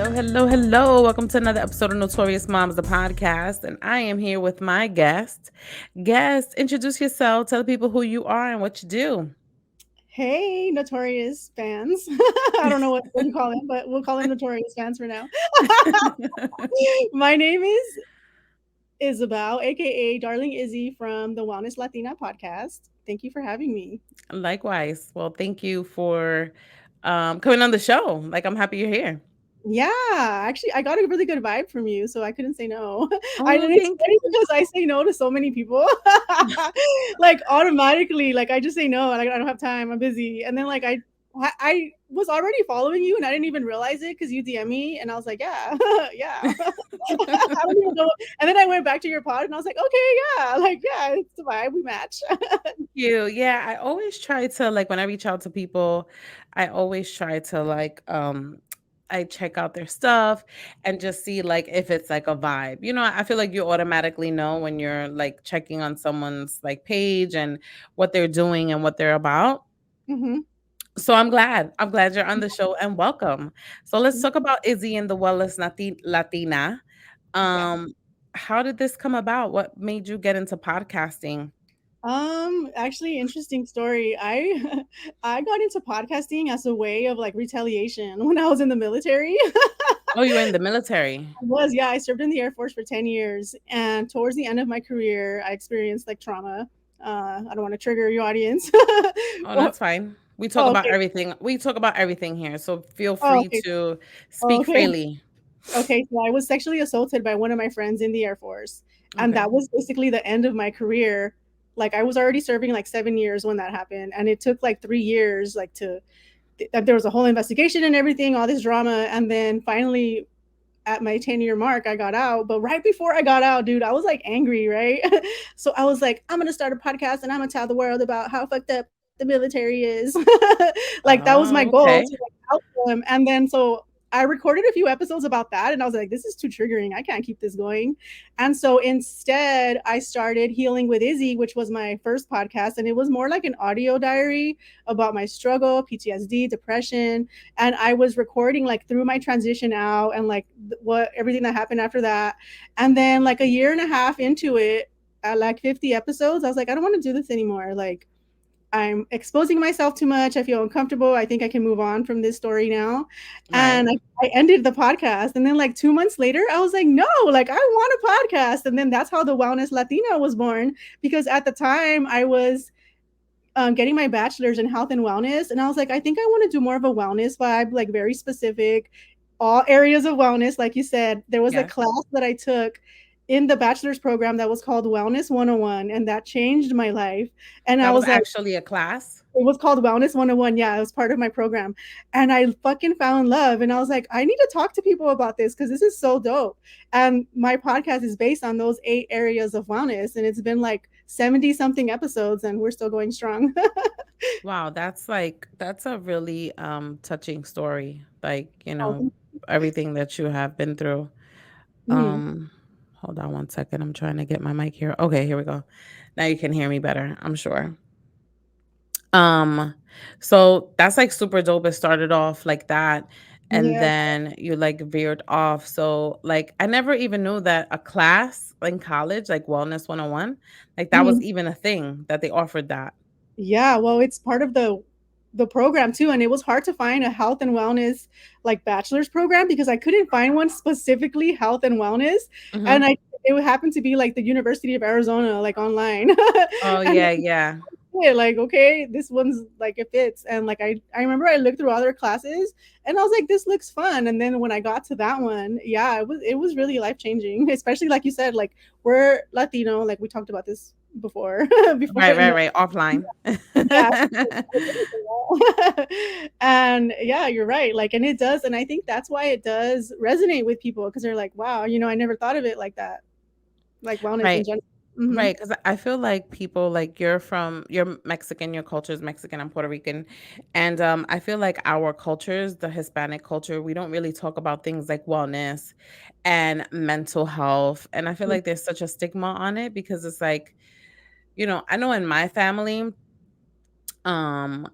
Hello, hello. Welcome to another episode of Notorious Moms, the podcast. And I am here with my guest. Guest, introduce yourself. Tell the people who you are and what you do. Hey, Notorious fans. I don't know what you call them, but we'll call them Notorious fans for now. My name is Isabel, aka Darling Izzy from the Wellness Latina podcast. Thank you for having me. Likewise. Well, thank you for coming on the show. Like, I'm happy you're here. Yeah, actually, I got a really good vibe from you, so I couldn't say no. Oh, And it's thank funny because I say no to so many people, like automatically. Like I just say no, like I don't have time, I'm busy, and then like I was already following you, and I didn't even realize it because you DM me, and I was like, yeah, yeah. I don't even know. And then I went back to your pod, and I was like, okay, yeah, like yeah, it's the vibe, we match. you. Yeah, I always try to like when I reach out to people, I always try to I check out their stuff and just see like if it's like a vibe. I feel like you automatically know when you're like checking on someone's like page and what they're doing and what they're about. Hmm. So I'm glad. I'm glad you're on the show and welcome. So let's talk about Izzy and the Wellness Latina. Yeah. Um, how did this come about? What made you get into podcasting? Actually, interesting story. I I got into podcasting as a way of like retaliation when I was in the military. Oh, you were in the military. Yeah, I served in the Air Force for 10 years, and towards the end of my career, I experienced like trauma. I don't want to trigger your audience. Oh, Well, that's fine. We talk oh, about okay. everything. We talk about everything here, so feel Oh, free okay. to Oh, speak okay. freely. Okay, so I was sexually assaulted by one of my friends in the Air Force, and Okay. that was basically the end of my career. Like I was already serving like 7 years when that happened, and it took like 3 years, like to there was a whole investigation and everything, all this drama, and then finally at my 10-year mark, I got out. But right before I got out, dude, I was like angry, right? So I was like, I'm gonna start a podcast and I'm gonna tell the world about how fucked up the military is. Like that was my Oh, goal to okay. like help them. And then so I recorded a few episodes about that, and I was like, this is too triggering. I can't keep this going. And so instead, I started Healing with Izzy, which was my first podcast. And it was more like an audio diary about my struggle, PTSD, depression, and I was recording like through my transition out and like what everything that happened after that. And then like a year and a half into it, at like 50 episodes, I was like, I don't want to do this anymore. Like I'm exposing myself too much. I feel uncomfortable. I think I can move on from this story now. And Right. I ended the podcast. And then like 2 months later, I was like, no, like I want a podcast. And then that's how the Wellness Latina was born. Because at the time I was getting my bachelor's in health and wellness, and I was like, I think I want to do more of a wellness vibe, like very specific, all areas of wellness. Like you said, there was a Yes. class that I took in the bachelor's program that was called Wellness 101, and that changed my life. And I That was was like, actually a class. it was called Wellness 101. Yeah, it was part of my program. And I fucking fell in love. And I was like, I need to talk to people about this because this is so dope. And my podcast is based on those 8 areas of wellness. And it's been like 70 something episodes, and we're still going strong. Wow, that's a really touching story. Like, Oh, everything that you have been through. mhm. Hold on one second. I'm trying to get my mic here. Okay, here we go. Now you can hear me better, I'm sure. Um, so that's like super dope. It started off like that, and Yeah. then you like veered off. So like I never even knew that a class in college, like Wellness 101, like that was Mhm. even a thing that they offered that. Yeah, well, it's part of the program too, and it was hard to find a health and wellness like bachelor's program because I couldn't find one specifically health and wellness, Hmm. and I it would happen to be like the University of Arizona, like online, Oh and yeah, yeah. yeah, like okay, this one's like it fits, and like I remember I looked through other classes, and I was like, this looks fun, and then when I got to that one, yeah, it was really life changing, especially like you said, like we're Latino, like we talked about this before, before Right, in right, the right. Offline. yeah. And yeah, you're right. Like, and it does, and I think that's why it does resonate with people because they're like, wow, I never thought of it like that, like wellness in Right. general. Hmm. Right, because I feel like people like you're Mexican, your culture is Mexican, I'm Puerto Rican. And I feel like our cultures, the Hispanic culture, we don't really talk about things like wellness and mental health. And I feel like there's such a stigma on it because it's like, I know in my family, um,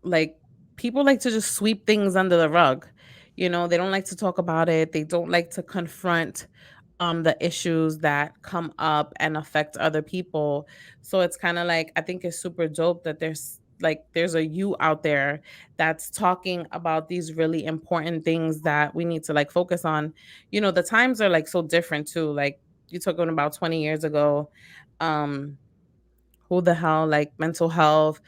like people like to just sweep things under the rug. They don't like to talk about it. They don't like to confront the issues that come up and affect other people. So it's kind of like I think it's super dope that there's a you out there that's talking about these really important things that we need to like focus on. The times are like so different too. Like you're talking about 20 years ago. Um who the hell, like mental health,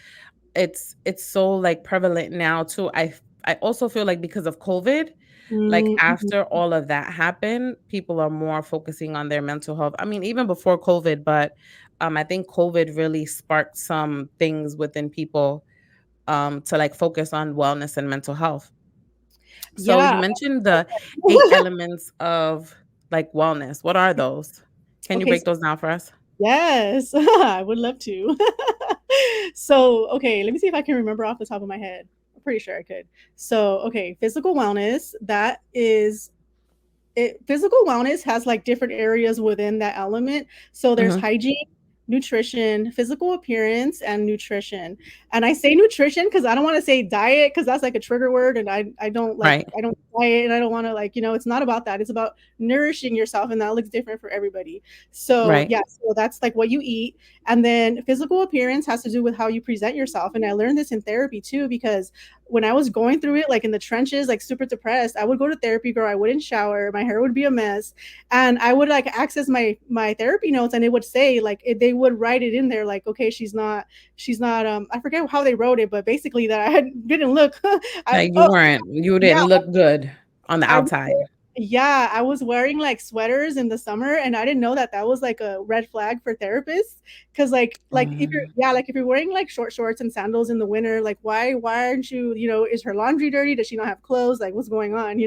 it's so like prevalent now too. I also feel like because of COVID, like Mhm. after all of that happened, people are more focusing on their mental health. I mean, even before COVID, but I think COVID really sparked some things within people to like focus on wellness and mental health. So Yeah. you mentioned the 8 elements of like wellness. What are those? Can you Okay, break so those down for us? yes, I would love to. So, okay, let me see if I can remember off the top of my head. I'm pretty sure I could. So, okay, physical wellness, that is physical wellness has like different areas within that element. So there's Hmm. hygiene, nutrition, physical appearance, and nutrition. And I say nutrition because I don't want to say diet because that's like a trigger word, and Right. I don't diet, and I don't want to like it's not about that. It's about nourishing yourself, and that looks different for everybody. So Right. yeah, so that's like what you eat, and then physical appearance has to do with how you present yourself. And I learned this in therapy too because when I was going through it, like in the trenches, like super depressed, I would go to therapy, girl. I wouldn't shower. My hair would be a mess. And I would like access my therapy notes, and it would say like they would write it in there like, okay, she's not I forget how they wrote it, but basically that didn't look I Like oh you yeah, didn't look good on the I outside. yeah, I was wearing like sweaters in the summer, and I didn't know that that was like a red flag for therapists. Cause like if you're, Um, yeah, like if you're wearing like short shorts and sandals in the winter, like why aren't you, is her laundry dirty? Does she not have clothes? Like what's going on?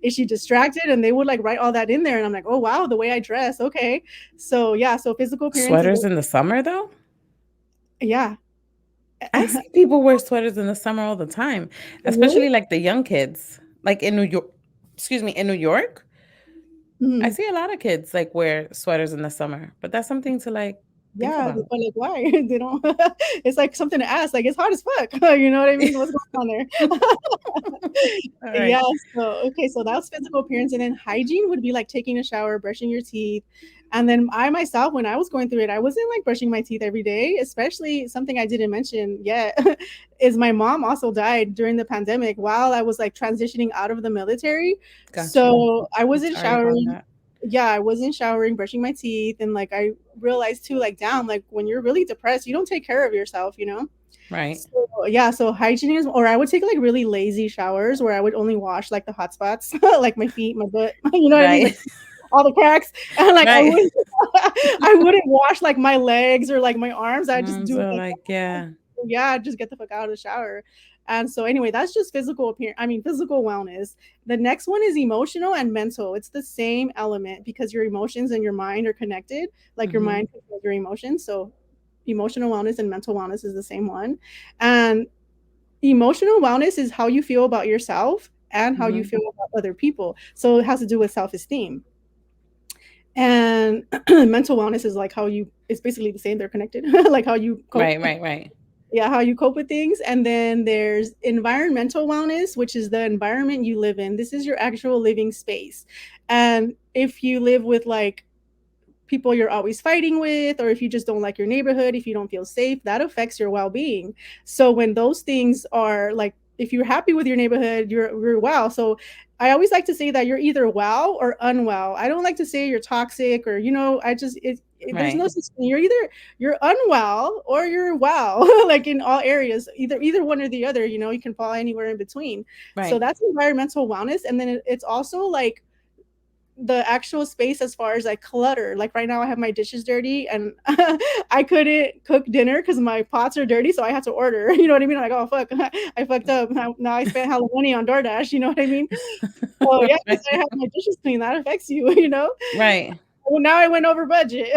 Is she distracted? And they would like write all that in there. And I'm like, oh wow, the way I dress. Okay. So yeah, so physical appearance is, Sweaters in the summer though? yeah. I see people wear sweaters in the summer all the time, Really? especially like the young kids. Like in New York, excuse me, in New York, I Mhm. see a lot of kids like wear sweaters in the summer, but that's something to like think Yeah, about. but like why? They don't it's like something to ask. Like it's hot as fuck. You know what I mean? What's going on there? All right. Yeah, so okay, so that's physical appearance, and then hygiene would be like taking a shower, brushing your teeth. And then I myself, when I was going through it, I wasn't like brushing my teeth every day, especially something I didn't mention yet is my mom also died during the pandemic while I was like transitioning out of the military. Got you. So I I'm wasn't sorry about showering. that. Yeah, I wasn't showering, brushing my teeth, and like I realized too, like down, like when you're really depressed, you don't take care of yourself. Right. So yeah, so hygiene is, or I would take like really lazy showers where I would only wash like the hot spots, like my feet, my butt, you know what I mean? Right. Like all the cracks. And like I Right. wouldn't I wouldn't wash like my legs or like my arms. I just do it So like, like yeah. yeah, just get the fuck out of the shower. And so anyway, that's just physical appearance. I mean, physical wellness. The next one is emotional and mental. It's the same element because your emotions and your mind are connected. Like your Hmm. mind controls your emotions. So emotional wellness and mental wellness is the same one. And emotional wellness is how you feel about yourself and how you Hmm. feel about other people. So it has to do with self-esteem. And mental wellness is like how you, it's basically the same, they're connected. Like how you cope. Right. Right. Right. Yeah, how you cope with things. And then there's environmental wellness, which is the environment you live in. This is your actual living space. And if you live with like people you're always fighting with, or if you just don't like your neighborhood, if you don't feel safe, that affects your well-being. So when those things are like, if you're happy with your neighborhood, you're well. So I always like to say that you're either well or unwell. I don't like to say you're toxic, or I just there's no Right. such thing. You're unwell or you're well. Like in all areas, either one or the other. You can fall anywhere in between. So Right. that's environmental wellness. And then it's also like the actual space as far as like clutter. Like right now, I have my dishes dirty, and I couldn't cook dinner because my pots are dirty, so I had to order. You know what I mean? Like, oh fuck, I fucked up. Now I spent hella money on DoorDash. You know what I mean? Oh yeah, because I have my dishes clean. That affects you. Right. Well, now I went over budget.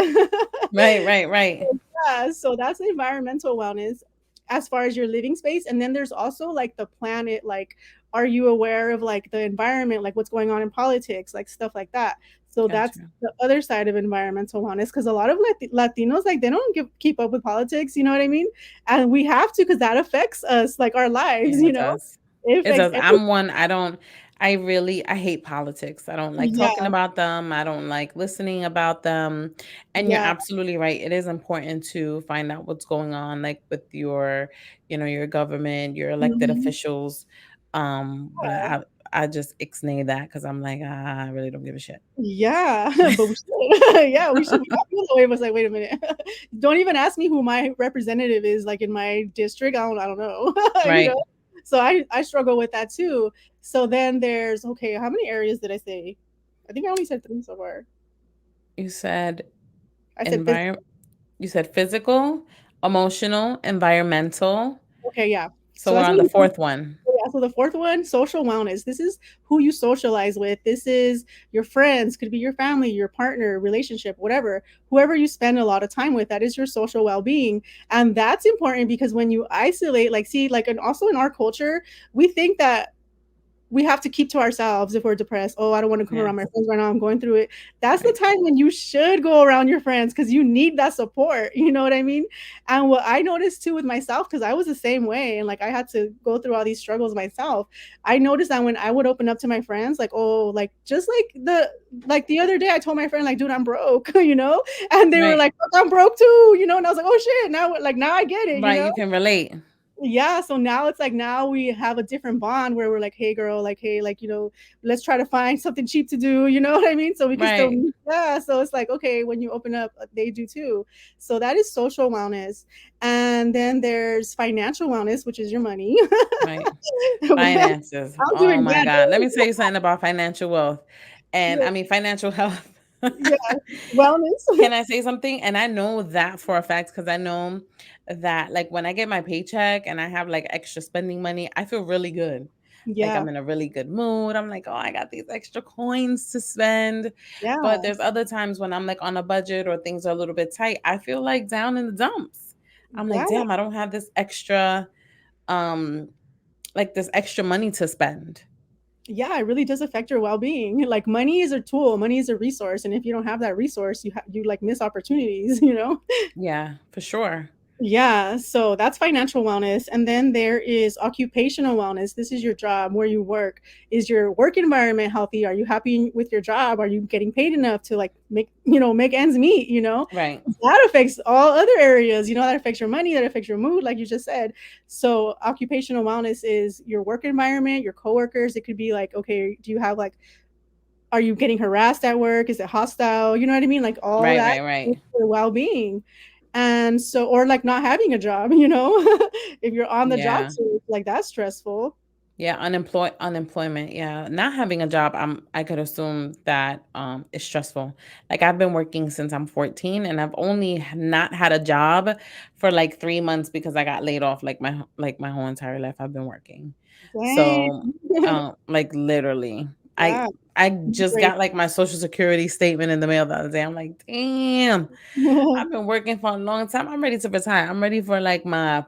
Right. Right. Right. Yeah, so that's environmental wellness as far as your living space. And then there's also like the planet, like, are you aware of like the environment, like what's going on in politics, like stuff like that. So that's Gotcha. the other side of environmental wellness, because a lot of Latinos, like, they don't keep up with politics. You know what I mean? And we have to, because that affects us, like our lives. Yeah, it does. It It affects does. every. I'm one. I don't. I hate politics. I don't like talking Yeah, about them. I don't like listening about them. And you're yeah, absolutely right. It is important to find out what's going on, like with your, your government, your elected mhm, officials. But I just ixnay that because I'm like, I really don't give a shit. yeah, but we should. Yeah, we should. I feel that way. I was like, wait a minute. Don't even ask me who my representative is, like in my district. I don't know. You Right. know. So I struggle with that too. So then there's okay. How many areas did I say? I think I only said three so far. You said I said environment. You said physical, emotional, environmental. okay, yeah. So So we're that's on what the you fourth one. yeah, so the fourth one, social wellness. This is who you socialize with. This is your friends, could be your family, your partner, relationship, whatever. Whoever you spend a lot of time with, that is your social well-being. And that's important because when you isolate, like see, like and also in our culture, we think that we have to keep to ourselves if we're depressed. Oh, I don't want to come around my Yes. friends right now. I'm going through it. That's the Right. time when you should go around your friends because you need that support. You know what I mean? And what I noticed too with myself, because I was the same way and like I had to go through all these struggles myself. I noticed that when I would open up to my friends, like, oh, like just like the other day, I told my friend, like, dude, I'm broke, and they were Right. like, I'm broke too, and I was like, oh shit, now I get it. Right. You can relate. Yeah, so now it's like now we have a different bond where we're like, hey girl, like hey, like let's try to find something cheap to do, you know what I mean, so we can still Right. meet. Yeah, so it's like okay, when you open up they do too. So that is social wellness. And then there's financial wellness, which is your money. Right. Man, Finances. I'm Oh doing my bad. God. Let me tell you something about financial wealth. And Yeah, I mean, financial health. yeah, wellness. Can I say something? And I know that for a fact because I know that, like, when I get my paycheck and I have like extra spending money, I feel really good. Like, Yeah, I'm in a really good mood. I'm like, oh, I got these extra coins to spend. But there's yes, other times when I'm like on a budget or things are a little bit tight, I feel like down in the dumps. I'm like, yeah, damn, I don't have this extra, um, like this extra money to spend. yeah, it really does affect your well-being. Like money is a tool, money is a resource, and if you don't have that resource, you like miss opportunities. Yeah, for sure. Yeah, so that's financial wellness. And then there is occupational wellness. This is your job, where you work. Is your work environment healthy? Are you happy with your job? Are you getting paid enough to like make ends meet, Right. That affects all other areas, that affects your money, that affects your mood, like you just said. So occupational wellness is your work environment, your coworkers. It could be like, okay, do you have like are you getting harassed at work? Is it hostile? You know what I mean? Like all Right, that right, is right. for well-being. And so, or like not having a job, if you're on the job Yeah. search, like that's stressful. Yeah, unemployment. Yeah. Not having a job, I could assume that is stressful. Like I've been working since I'm 14 and I've only not had a job for like 3 months because I got laid off like my whole entire life I've been working. Dang. So, like literally. I Yeah. I just Great. got like my social security statement in the mail the other day. I'm like, "Damn. I've been working for a long time. I'm ready to retire. I'm ready for like my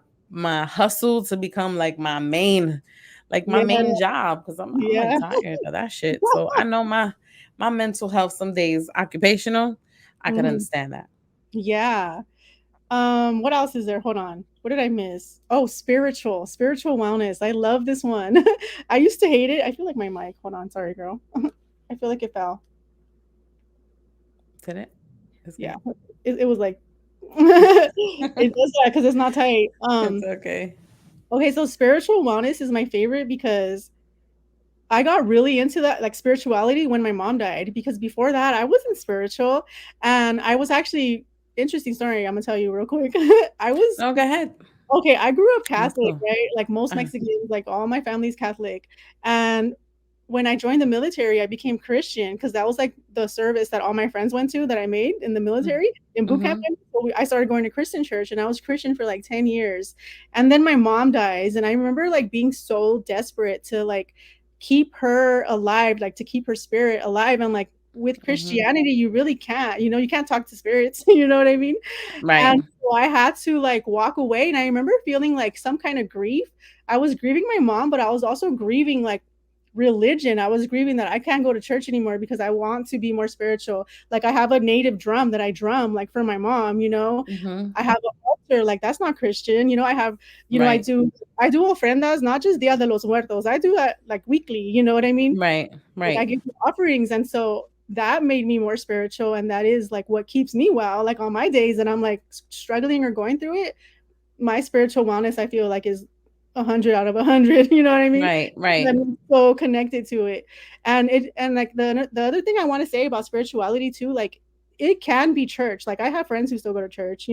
hustle to become like my Yeah. main job because I'm like Yeah. tired of that shit. So I know my mental health some days occupational. I could Mhm. understand that. Yeah. What else is there? Hold on. What did I miss? Oh, spiritual wellness. I love this one. I used to hate it. I feel like my mic. Hold on. Sorry, girl. I feel like it fell. Did it? It's Yeah. good. It was like it does that because it's not tight. It's okay. Okay, so spiritual wellness is my favorite because I got really into that, like spirituality, when my mom died. Because before that, I wasn't spiritual, and I was actually interesting story. I'm gonna tell you real quick. I was No, go ahead. Okay, I grew up Let's Catholic, go. right? Like most Uh, Mexicans, like all my family's Catholic. And when I joined the military, I became Christian because that was like the service that all my friends went to that I made in the military in boot camp. mm-hmm. So I started going to Christian church and I was Christian for like 10 years. And then my mom dies. And I remember like being so desperate to like keep her alive, like to keep her spirit alive. And like with Mm-hmm. Christianity, you really can't, you can't talk to spirits, you know what I mean? Right. And so I had to like walk away. And I remember feeling like some kind of grief. I was grieving my mom, but I was also grieving like religion. I was grieving that I can't go to church anymore because I want to be more spiritual. Like I have a native drum that I drum like for my mom. Mm-hmm. I have an culture. Like that's not Christian. I have, I Right. do ofrendas, not just Dia de los Muertos. I do that like weekly. You know what I mean? Right. Like I Right. give offerings, and so that made me more spiritual, and that is like what keeps me well. Like on my days that I'm like struggling or going through it, my spiritual wellness I feel like is 100 out of 100. You know what I mean? Right. Right. I'm so connected to it, and like the other thing I want to say about spirituality too, like it can be church. Like I have friends who still go to church.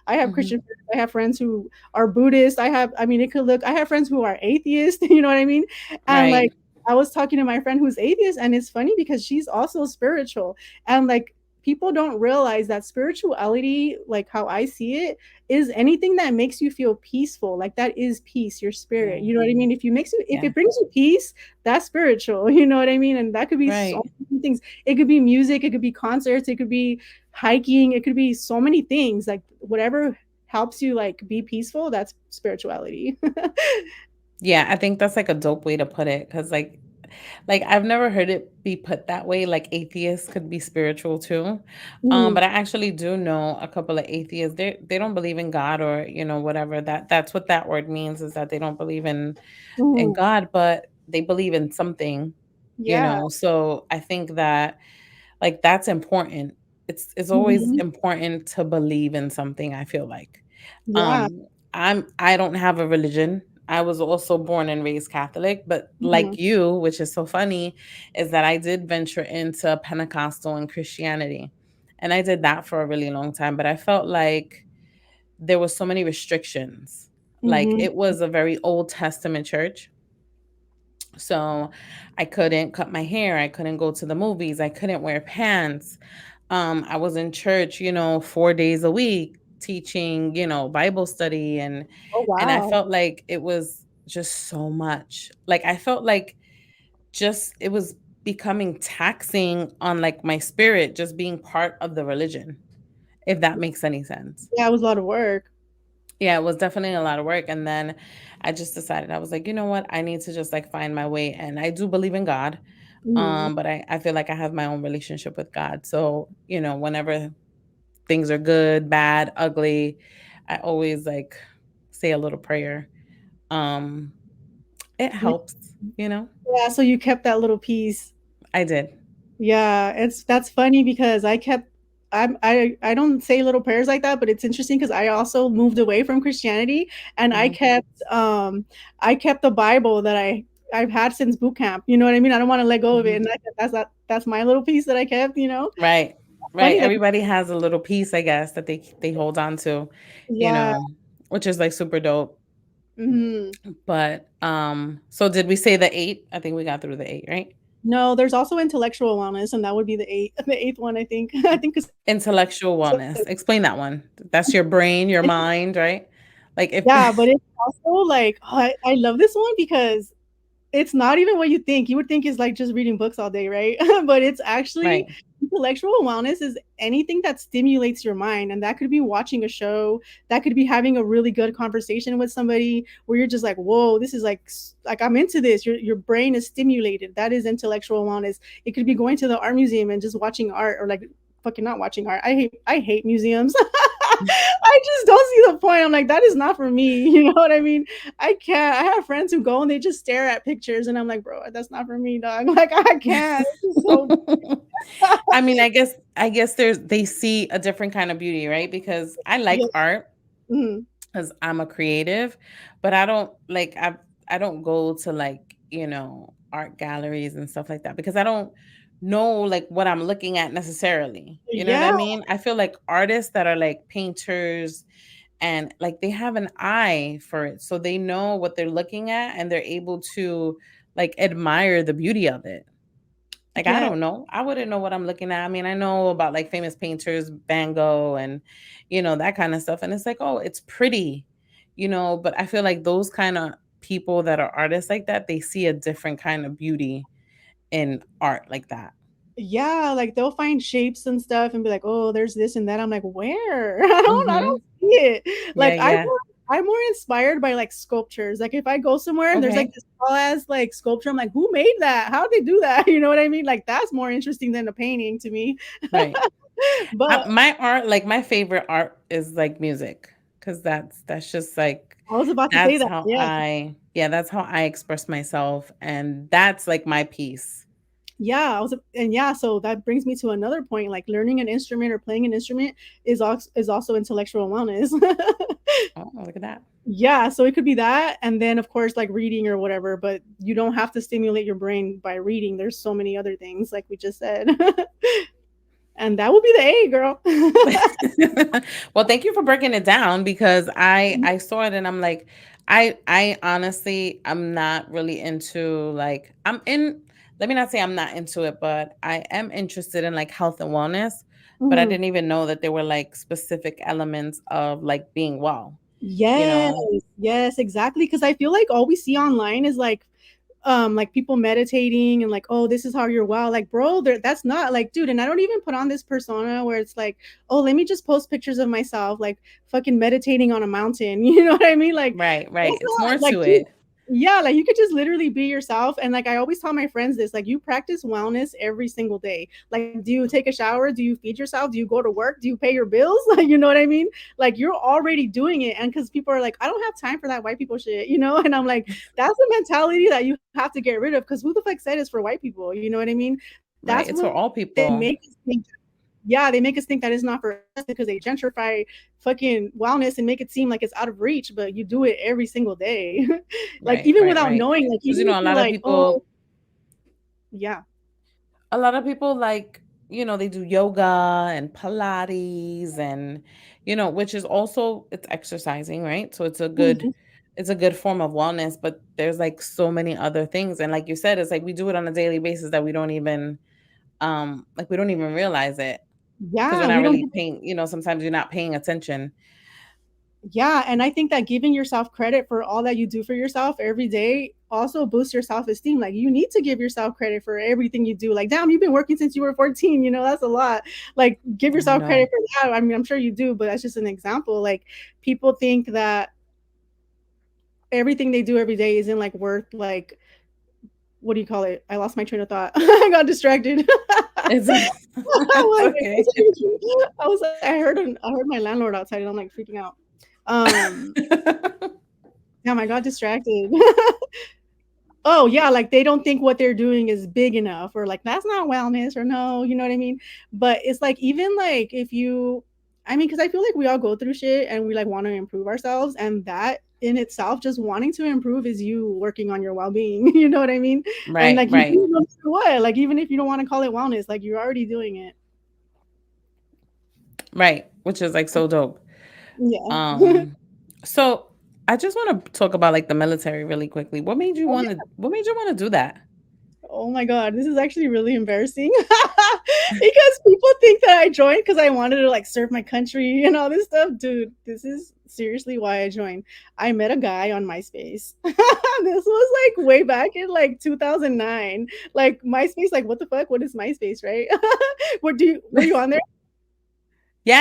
I have Hmm. Christian friends. I have friends who are Buddhist. I mean, it could look. I have friends who are atheist. You know what I mean? And Right. like I was talking to my friend who's atheist, and it's funny because she's also spiritual, and like people don't realize that spirituality, like how I see it, is anything that makes you feel peaceful. Like that is peace, your spirit. Yeah. You know what I mean? If Yeah. it brings you peace, that's spiritual. You know what I mean? And that could be so Right. many things. It could be music, it could be concerts, it could be hiking, it could be so many things. Like whatever helps you like be peaceful, that's spirituality. Yeah, I think that's like a dope way to put it because like I've never heard it be put that way. Like atheists could be spiritual too. Mhm, But I actually do know a couple of atheists. They don't believe in God or whatever that's what that word means is that they don't believe in mhm. God, but they believe in something. Yeah. So I think that like that's important. It's always Mhm. important to believe in something. I feel like. Yeah. Um, I don't have a religion. I was also born and raised Catholic, but Mhm. like you, which is so funny, is that I did venture into Pentecostal and Christianity. And I did that for a really long time, but I felt like there was so many restrictions. Like Mhm. it was a very Old Testament church. So I couldn't cut my hair, I couldn't go to the movies, I couldn't wear pants. I was in church, 4 days a week teaching, Bible study Oh and I wow. felt like it was just so much. Like I felt like just it was becoming taxing on like my spirit just being part of the religion, if that makes any sense. Yeah, it was a lot of work. Yeah, it was definitely a lot of work. And then I just decided, I was like, you know what? I need to just like find my way. And I do believe in God. Mhm. But I feel like I have my own relationship with God. So, whenever things are good, bad, ugly, I always like say a little prayer. Um, it Yeah, helps, you know? yeah, so you kept that little piece. I did. Yeah, that's funny because I don't say little prayers like that, but it's interesting because I also moved away from Christianity, and Mhm. I kept the Bible that I've had since boot camp. You know what I mean? I don't want to let go of it, Mhm. and that's my little piece that I kept. Right. Right. Funny that Everybody has a little piece, I guess, that they hold on to, you yeah. know, which is like super dope. Mhm. But so did we say the 8? I think we got through the 8, right? No, there's also intellectual wellness, and that would be the eighth one. I think. I think 'cause Intellectual wellness. Explain that one. That's your brain, your mind, right? Like if yeah, but it's also like I love this one because it's not even what you think. You would think it's like just reading books all day, right? But it's actually right. intellectual wellness is anything that stimulates your mind. And that could be watching a show, that could be having a really good conversation with somebody where you're just like, whoa, this is like I'm into this. Your brain is stimulated. That is intellectual wellness. It could be going to the art museum and just watching art or like fucking not watching art. I hate museums. I just don't see the point. I'm like, that is not for me. You know what I mean? I can't. I have friends who go and they just stare at pictures, and I'm like, bro, that's not for me, dog. Like, I can't. It's just so. I mean, I guess they see a different kind of beauty, right? Because I like Yeah. art Mhm. because I'm a creative, but I don't go to like, art galleries and stuff like that because I don't know like what I'm looking at necessarily. You know what I Yeah. mean? I feel like artists that are like painters and like they have an eye for it. So they know what they're looking at and they're able to like admire the beauty of it. Like, I Yeah. don't know. I wouldn't know what I'm looking at. I mean, I know about like famous painters, Van Gogh, and that kind of stuff. And it's like, oh, it's pretty, but I feel like those kind of people that are artists like that, they see a different kind of beauty in art like that. Yeah, like they'll find shapes and stuff and be like, "Oh, there's this and that." I'm like, "Where?" I don't Hmm. see it. Yeah, Like yeah. I'm more inspired by like sculptures. Like if I go somewhere and there's like Okay. this tall ass like sculpture, I'm like, "Who made that? How did they do that?" You know what I mean? Like that's more interesting than a painting to me. Right. But My art, like my favorite art is like music. 'cause that's just like I was about to say that's that. how Yeah. I yeah, that's how I express myself, and that's like my piece. Yeah, I was and yeah, so that brings me to another point, like learning an instrument or playing an instrument is also intellectual wellness. Oh, look at that. Yeah, so it could be that, and then of course like reading or whatever, but you don't have to stimulate your brain by reading. There's so many other things like we just said. And that would be the A, girl. Well, thank you for breaking it down because I saw it and I'm like, I honestly I'm not really into like I'm in let me not say I'm not into it, but I am interested in like health and wellness, but I Mhm. didn't even know that there were like specific elements of like being well, you Yes, know? yes, exactly. Because I feel like all we see online is like people meditating and like, oh, this is how you're well. Like, bro, that's not like, dude. And I don't even put on this persona where it's like, oh, let me just post pictures of myself, like fucking meditating on a mountain. You know what I mean? Like, Right, right. that's It's more not like, to dude. it. Yeah, like you could just literally be yourself. And like I always tell my friends this, like you practice wellness every single day. Like, do you take a shower? Do you feed yourself? Do you go to work? Do you pay your bills? Like, you know what I mean? Like you're already doing it. And because people are like, I don't have time for that white people shit, you know? And I'm like, that's the mentality that you have to get rid of because who the fuck said it's for white people? You know what I mean? That's Right. what It's for all they make people. us think. Yeah, they make us think that it's not for us because they gentrify fucking wellness and make it seem like it's out of reach, but you do it every single day. Like Right, even right, without right. knowing, like Because even if a you're lot of like, oh, people yeah. like, they do yoga and Pilates and, which is also it's exercising, right? So Mhm. it's a good form of wellness, but there's like so many other things. And like you said, it's like we do it on a daily basis that we don't even like we don't even realize it because we're Yeah, not we don't really give paying, sometimes you're not paying attention. yeah, and I think that giving yourself credit for all that you do for yourself every day also boosts your self-esteem. Like you need to give yourself credit for everything you do. Like, damn, you've been working since you were 14, that's a lot. Like give I yourself know. credit for that. I mean, I'm sure you do, but that's just an example. Like people think that everything they do every day isn't like worth like what do you call it? I lost my train of thought. I got distracted. It's I'm it's like, okay. "What's even true?" I was like, I heard my landlord outside, and I'm like freaking out. Um, Damn, I got distracted. Oh yeah, like they don't think what they're doing is big enough, or like that's not wellness, or no, you know what I mean? But it's like even like if you, I mean, because I feel like we all go through shit and we like want to improve ourselves, and that in itself, just wanting to improve is you working on your well being. You know what I mean? And Right, like you do right, it no matter what, like even if you don't want to call it wellness, like you're already doing it. right, which is like so dope. Yeah. Um, so I just want to talk about like the military really quickly. Oh What made you want to do that? Oh my god, this is actually really embarrassing because people think that I joined because I wanted to like serve my country and all this stuff. Dude, this is seriously why I joined. I met a guy on MySpace. This was like way back in like 2009. Like MySpace, like what the fuck? What is MySpace, right? Were you on there?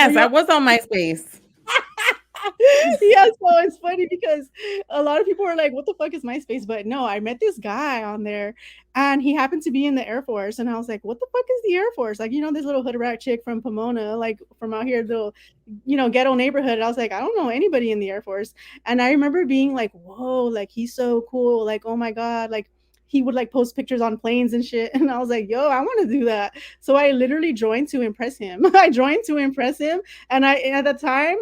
Were Yes, you I was on MySpace. yeah, so it's funny because a lot of people are like, "What the fuck is MySpace?" But no, I met this guy on there, and he happened to be in the Air Force, and I was like, "What the fuck is the Air Force?" Like, this little hood rat chick from Pomona, like from out here, little, ghetto neighborhood. I was like, I don't know anybody in the Air Force, and I remember being like, "Whoa, like he's so cool!" Like, oh my god, like he would like post pictures on planes and shit, and I was like, "Yo, I want to do that." So I literally joined to impress him. I joined to impress him, and I at the time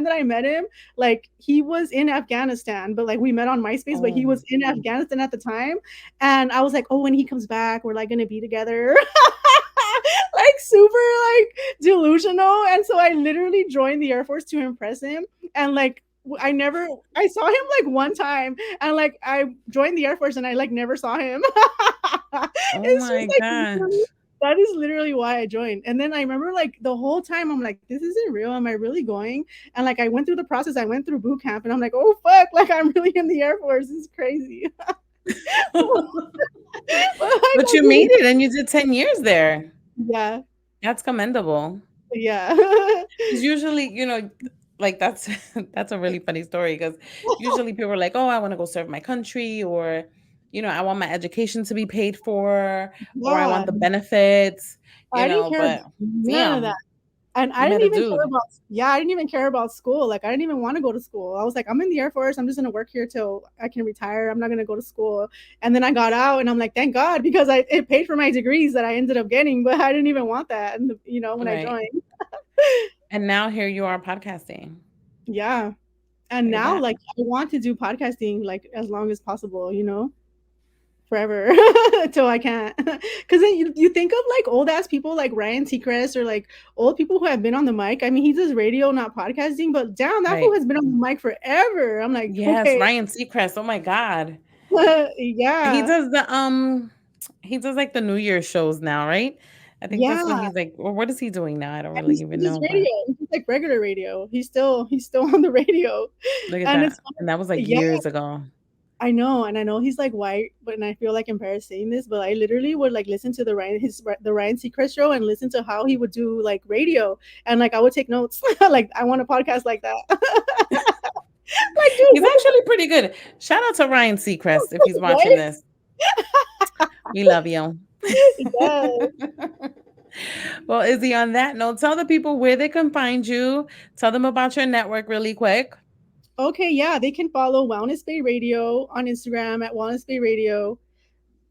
that I met him, like he was in Afghanistan, but like we met on MySpace, but he Oh, was in Afghanistan at the time. And I was like, oh, when he comes back, we're like gonna be together. Like super like delusional. And so I literally joined the Air Force to impress him. And like I saw him like one time and like I joined the Air Force and I like never saw him. oh It's my just like literally gosh. that is literally why I joined. And then I remember like the whole time I'm like, this isn't real. Am I really going? And like I went through the process, I went through boot camp and I'm like, oh fuck, like I'm really in the Air Force. This is crazy. But I But got you made really it and you did 10 years there. yeah. That's commendable. Yeah. 'Cause usually, like that's that's a really funny story because usually people are like, "Oh, I wanna go serve my country," or, "I want my education to be paid for," or "I Yeah. want the benefits," I didn't care but none of that. damn. And I You didn't met a even care dude, about, yeah, I didn't even care about school. Like I didn't even want to go to school. I was like, I'm in the Air Force. I'm just gonna work here till I can retire. I'm not gonna go to school. And then I got out, and I'm like, thank God, because it paid for my degrees that I ended up getting, but I didn't even want that. And when I right? joined, And now here you are podcasting. yeah. And Look at now that. like I want to do podcasting like as long as possible. Forever until I can't. Because then you think of like old ass people like Ryan Seacrest or like old people who have been on the mic. I mean, he does radio, not podcasting, but damn, that fool Right. has been on the mic forever. I'm like, Yes, okay, Ryan Seacrest. Oh my God. He yeah, does the he does like the New Year's shows now, right? I think that's what yeah. he's like, or what is he doing now? I don't And really even he does know, radio. but He's like regular radio. He's still on the radio, look at and it's that. funny. And that was like Yeah, years ago. I know, and I know he's like white, but and I feel like embarrassed saying this, but I literally would like listen to the Ryan Seacrest show and listen to how he would do like radio, and like I would take notes, like I want a podcast like that. Like, dude, He's actually pretty good. Shout out to Ryan Seacrest if he's watching right? this. We love you. Yes. Well, Izzy, on that note, tell the people where they can find you. Tell them about your network really quick. Okay, yeah, they can follow Wellness Bay Radio on Instagram at Wellness Bay Radio.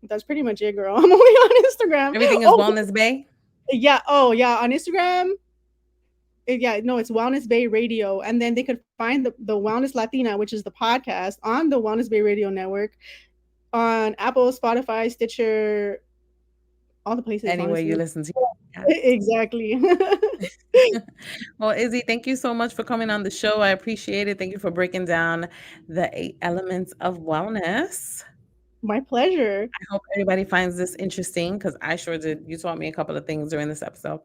That's pretty much it, girl. I'm only on Instagram. Everything is Oh, Wellness Bay. yeah. Oh, yeah. On Instagram, yeah, no, it's Wellness Bay Radio. And then they could find the Wellness Latina, which is the podcast, on the Wellness Bay Radio Network on Apple, Spotify, Stitcher, all the places, Anyway, you honestly. listen to Exactly. well, Izzy, thank you so much for coming on the show. I appreciate it. Thank you for breaking down the 8 elements of wellness. My pleasure. I hope everybody finds this interesting because I sure did. You taught me a couple of things during this episode.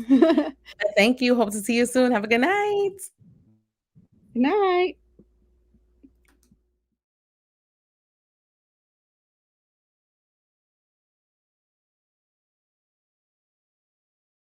Good Thank you. Hope to see you soon. Have a good night. night.